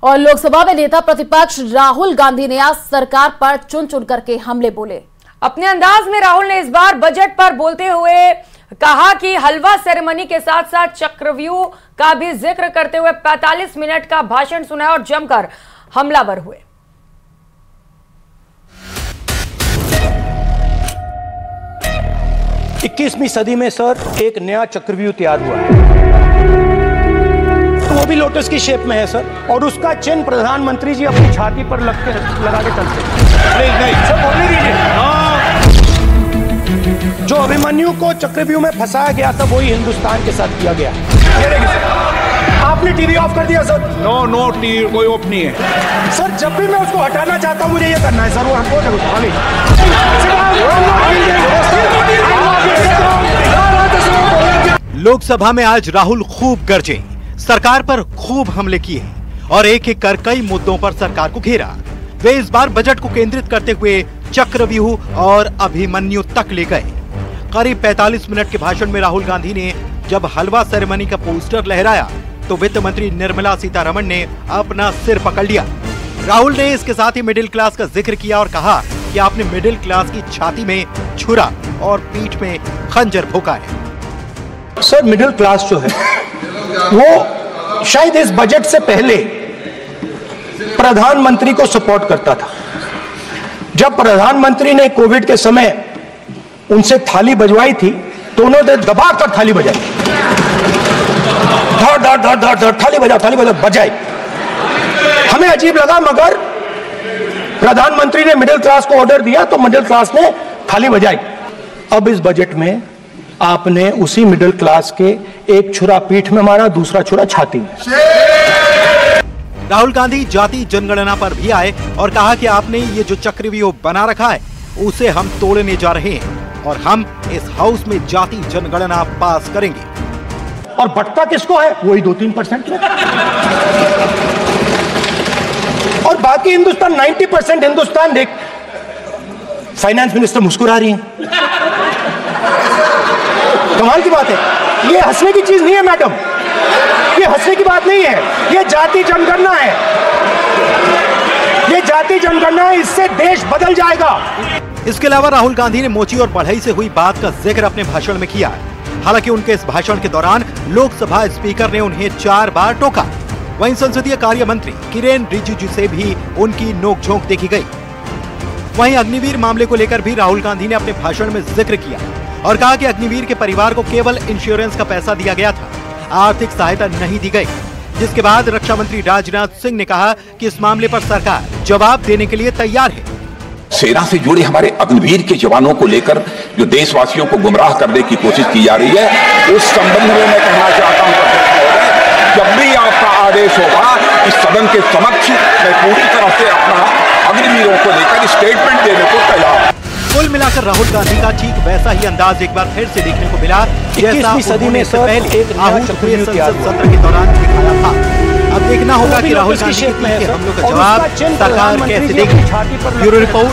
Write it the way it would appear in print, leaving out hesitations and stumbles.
और लोकसभा में नेता प्रतिपक्ष राहुल गांधी ने आज सरकार पर चुन चुन करके हमले बोले। अपने अंदाज में राहुल ने इस बार बजट पर बोलते हुए कहा कि हलवा सेरेमनी के साथ साथ चक्रव्यूह का भी जिक्र करते हुए 45 मिनट का भाषण सुनाया और जमकर हमलावर हुए। इक्कीसवीं सदी में सर एक नया चक्रव्यूह तैयार हुआ है, तो वो भी लोटस की शेप में है सर, और उसका चिन्ह प्रधानमंत्री जी अपनी छाती पर लगा के चलते। नहीं सर बोलने दीजिए। जो अभिमन्यु को चक्रव्यूह में फंसाया गया था वही हिंदुस्तान के साथ किया गया। आपने टीवी ऑफ कर दिया सर? नो टीवी कोई ऑफ नहीं है सर। जब भी मैं उसको हटाना चाहता हूं मुझे ये करना है सर, वो हमको लोकसभा में आज राहुल खूब गरजे, सरकार पर खूब हमले किए और एक एक कर कई मुद्दों पर सरकार को घेरा। वे इस बार बजट को केंद्रित करते हुए चक्रव्यूह और अभिमन्यु तक ले गए। करीब 45 मिनट के भाषण में राहुल गांधी ने जब हलवा सेरेमनी का पोस्टर लहराया तो वित्त मंत्री निर्मला सीतारमण ने अपना सिर पकड़ लिया। राहुल ने इसके साथ ही मिडिल क्लास का जिक्र किया और कहा कि आपने मिडिल क्लास की छाती में छुरा और पीठ में खंजर भोंका है। सर मिडिल क्लास जो है वो शायद इस बजट से पहले प्रधानमंत्री को सपोर्ट करता था। जब प्रधानमंत्री ने कोविड के समय उनसे थाली बजवाई थी तो उन्होंने दबाकर थाली बजाई, धड़ धड़ धड़ धड़ धड़ थाली बजा बजाई। हमें अजीब लगा, मगर प्रधानमंत्री ने मिडिल क्लास को ऑर्डर दिया तो मिडिल क्लास ने थाली बजाई। अब इस बजट में आपने उसी मिडिल क्लास के एक छुरा पीठ में मारा, दूसरा छुरा छाती में। राहुल गांधी जाति जनगणना पर भी आए और कहा कि आपने ये जो चक्रव्यूह बना रखा है उसे हम तोड़ने जा रहे हैं और हम इस हाउस में जाति जनगणना पास करेंगे। और बटता किसको है? वही 2-3% और बाकी हिंदुस्तान 90% हिंदुस्तान देख। फाइनेंस मिनिस्टर मुस्कुरा रही हैं। कमाल की बात है, ये हंसने की चीज नहीं है मैडम, ये हंसने की बात नहीं है, ये जाति जनगणना है, ये जाति जनगणना है, इससे देश बदल जाएगा। इसके अलावा राहुल गांधी ने मोची और बढ़ई से हुई बात का जिक्र अपने भाषण में किया। हालांकि उनके इस भाषण के दौरान लोकसभा स्पीकर ने उन्हें 4 बार टोका। वहीं संसदीय कार्य मंत्री किरेन रिजिजू से भी उनकी नोकझोंक देखी गई। वहीं अग्निवीर मामले को लेकर भी राहुल गांधी ने अपने भाषण में जिक्र किया और कहा कि अग्निवीर के परिवार को केवल इंश्योरेंस का पैसा दिया गया था, आर्थिक सहायता नहीं दी गई। जिसके बाद रक्षा मंत्री राजनाथ सिंह ने कहा कि इस मामले पर सरकार जवाब देने के लिए तैयार है। सेना से जुड़े हमारे अग्निवीर के जवानों को लेकर जो देशवासियों को गुमराह करने की कोशिश की जा रही है, उस संबंध में मैं कहना चाहता हूं, जब भी आपका आदेश होगा इस सदन के समक्ष मैं पूरी तरह से अपना अग्निवीरों को लेकर स्टेटमेंट देने को तैयार। कुल मिलाकर राहुल गांधी का ठीक वैसा ही अंदाज एक बार फिर से देखने को मिला जैसा सदी में से पहले संसद सत्र के दौरान दिखाया था। अब देखना होगा कि राहुल गांधी के हमलों का जवाब सरकार कैसे देगी। Bureau report.